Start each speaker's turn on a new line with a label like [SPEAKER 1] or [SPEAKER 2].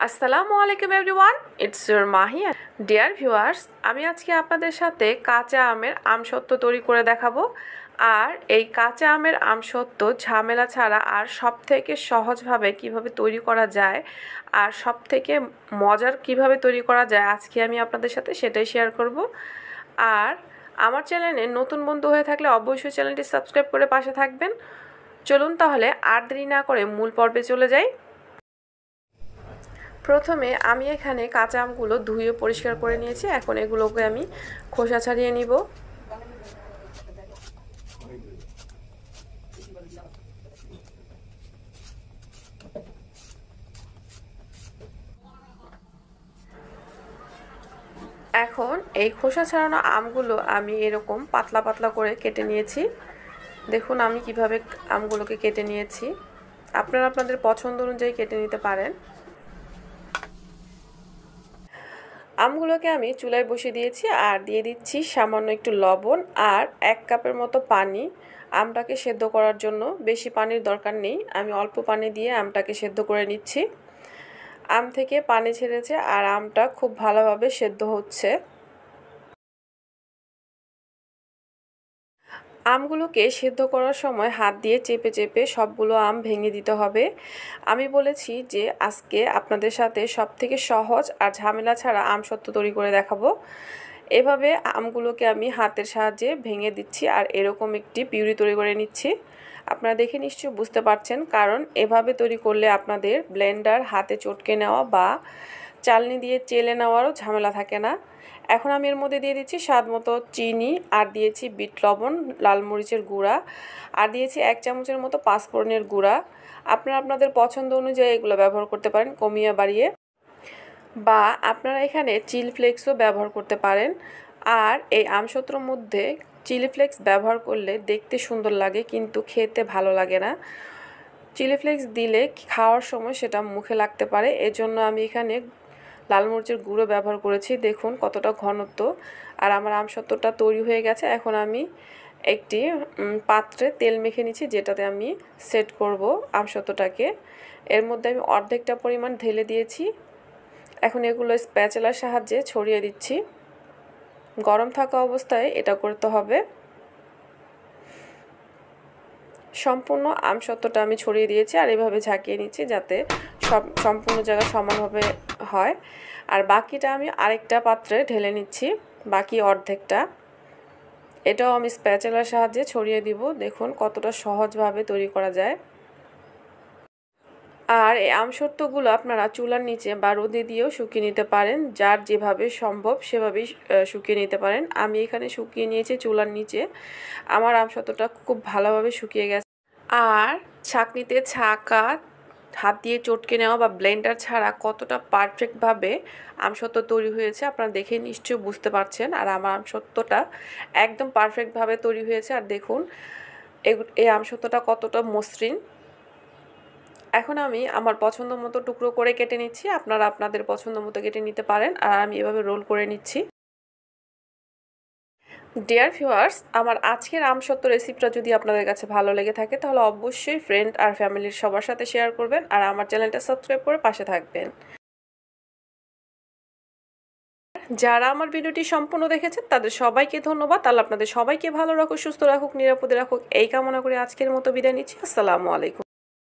[SPEAKER 1] আসসালামু আলাইকুম everyone, it's your Mahi. Dear viewers, আমি আজকে আপনাদের সাথে কাঁচা আমের আমসত্ত্ব তৈরি করে দেখাবো। আর এই কাঁচা আমের আমসত্ত্ব ঝামেলা ছাড়া আর সবথেকে সহজভাবে কিভাবে তৈরি করা যায় আর সবথেকে মজার কিভাবে তৈরি করা যায় আজকে আমি আপনাদের সাথে সেটাই শেয়ার করব। আর আমার চ্যানেলে নতুন বন্ধু হয়ে থাকলে অবশ্যই চ্যানেলটি সাবস্ক্রাইব করে পাশে থাকবেন। চলুন তাহলে আর দেরি না করে মূল পর্বে চলে যাই। প্রথমে আমি এখানে কাঁচা আমগুলো ধুয়ে পরিষ্কার করে নিয়েছি। এখন এগুলোকে আমি খোসা ছাড়িয়ে নিব। এখন এই খোসা ছাড়ানো আমগুলো আমি এরকম পাতলা পাতলা করে কেটে নিয়েছি। দেখুন আমি কিভাবে আমগুলোকে কেটে নিয়েছি। আপনারা আপনাদের পছন্দ অনুযায়ী কেটে নিতে পারেন। আমগুলোকে আমি চুলায় বসিয়ে দিয়েছি আর দিয়ে দিচ্ছি সামান্য একটু লবণ আর 1 কাপের মতো পানি আমটাকে সেদ্ধ করার জন্য। বেশি পানির দরকার নেই, আমি অল্প পানি দিয়ে আমটাকে সেদ্ধ করে নিচ্ছি। আম থেকে পানি ছেড়েছে আর আমটা খুব ভালোভাবে সেদ্ধ হচ্ছে। আমগুলোকে সেদ্ধ করার সময় হাত দিয়ে চেপে চেপে সবগুলো আম ভেঙে দিতে হবে। আমি বলেছি যে আজকে আপনাদের সাথে সবথেকে সহজ আর ঝামেলা ছাড়া আমসত্ত্ব তৈরি করে দেখাবো। এভাবে আমগুলোকে আমি হাতের সাহায্যে ভেঙে দিচ্ছি আর এরকম একটি পিউরি তৈরি করে নিচ্ছি। আপনারা দেখে নিশ্চয়ই বুঝতে পারছেন, কারণ এভাবে তৈরি করলে আপনাদের ব্লেন্ডার হাতে চটকে নেওয়া বা চালনি দিয়ে চেলে নেওয়ারও ঝামেলা থাকে না। এখন আমি এর মধ্যে দিয়ে দিচ্ছি স্বাদ মতো চিনি আর দিয়েছি বিট লবণ, লাল মরিচের গুঁড়া আর দিয়েছি 1 চামচের মতো পাঁচফোড়নের গুঁড়া। আপনারা আপনাদের পছন্দ অনুযায়ী এগুলো ব্যবহার করতে পারেন, কমিয়ে বাড়িয়ে, বা আপনারা এখানে চিলি ফ্লেক্সও ব্যবহার করতে পারেন। আর এই আমসত্ত্বর মধ্যে চিলি ফ্লেক্স ব্যবহার করলে দেখতে সুন্দর লাগে কিন্তু খেতে ভালো লাগে না। চিলি ফ্লেক্স দিলে খাওয়ার সময় সেটা মুখে লাগতে পারে, এজন্য আমি এখানে লাল মরিচের গুঁড়ো ব্যবহার করেছি। দেখুন কতটা ঘনত্ব। আর আমার আমসত্ত্বটা তৈরি হয়ে গেছে। এখন আমি একটি পাত্রে তেল মেখে নিচ্ছি, যেটাতে আমি সেট করব আমসত্ত্বটাকে। এর মধ্যে আমি অর্ধেকটা পরিমাণ ঢেলে দিয়েছি। এখন এগুলো স্প্যাচেলার সাহায্যে ছড়িয়ে দিচ্ছি। গরম থাকা অবস্থায় এটা করতে হবে। সম্পূর্ণ আমসত্ত্বটা আমি ছড়িয়ে দিয়েছি আর এভাবে ঝাঁকিয়ে নিচ্ছি যাতে সম্পূর্ণ জায়গা সমানভাবে হয়। আর বাকিটা আমি আরেকটা পাত্রে ঢেলে নিচ্ছি, বাকি অর্ধেকটা। এটাও আমি স্প্যাচেলার সাহায্যে ছড়িয়ে দিব। দেখুন কতটা সহজভাবে তৈরি করা যায়। আর এই আমসত্ত্বগুলো আপনারা চুলার নিচে বা রোদে দিয়েও শুকিয়ে নিতে পারেন, যার যেভাবে সম্ভব সেভাবেই শুকিয়ে নিতে পারেন। আমি এখানে শুকিয়ে নিয়েছি চুলার নিচে। আমার আমসত্ত্বটা খুব ভালোভাবে শুকিয়ে গেছে। আর ছাঁকনিতে ছাঁকা, হাত দিয়ে চটকে নেওয়া বা ব্লেন্ডার ছাড়া কতটা পারফেক্টভাবে আমসত্ত্ব তৈরি হয়েছে আপনারা দেখে নিশ্চয়ই বুঝতে পারছেন। আর আমার আমসত্ত্বটা একদম পারফেক্টভাবে তৈরি হয়েছে। আর দেখুন এই আমসত্ত্বটা কতটা মসৃণ। এখন আমি আমার পছন্দ মতো টুকরো করে কেটে নিচ্ছি। আপনারা আপনাদের পছন্দ মতো কেটে নিতে পারেন। আর আমি এভাবে রোল করে নিচ্ছি। ডিয়ার ভিউয়ার্স, আমার আজকের আমসত্ত্ব রেসিপিটা যদি আপনাদের কাছে ভালো লেগে থাকে তাহলে অবশ্যই ফ্রেন্ড আর ফ্যামিলির সবার সাথে শেয়ার করবেন আর আমার চ্যানেলটা সাবস্ক্রাইব করে পাশে থাকবেন। যারা আমার ভিডিওটি সম্পূর্ণ দেখেছেন তাদের সবাইকে ধন্যবাদ। আল্লাহ আপনাদের সবাইকে ভালো রাখুক, সুস্থ রাখুক, নিরাপদে রাখুক এই কামনা করে আজকের মতো বিদায় নিচ্ছি। আসসালামু আলাইকুম।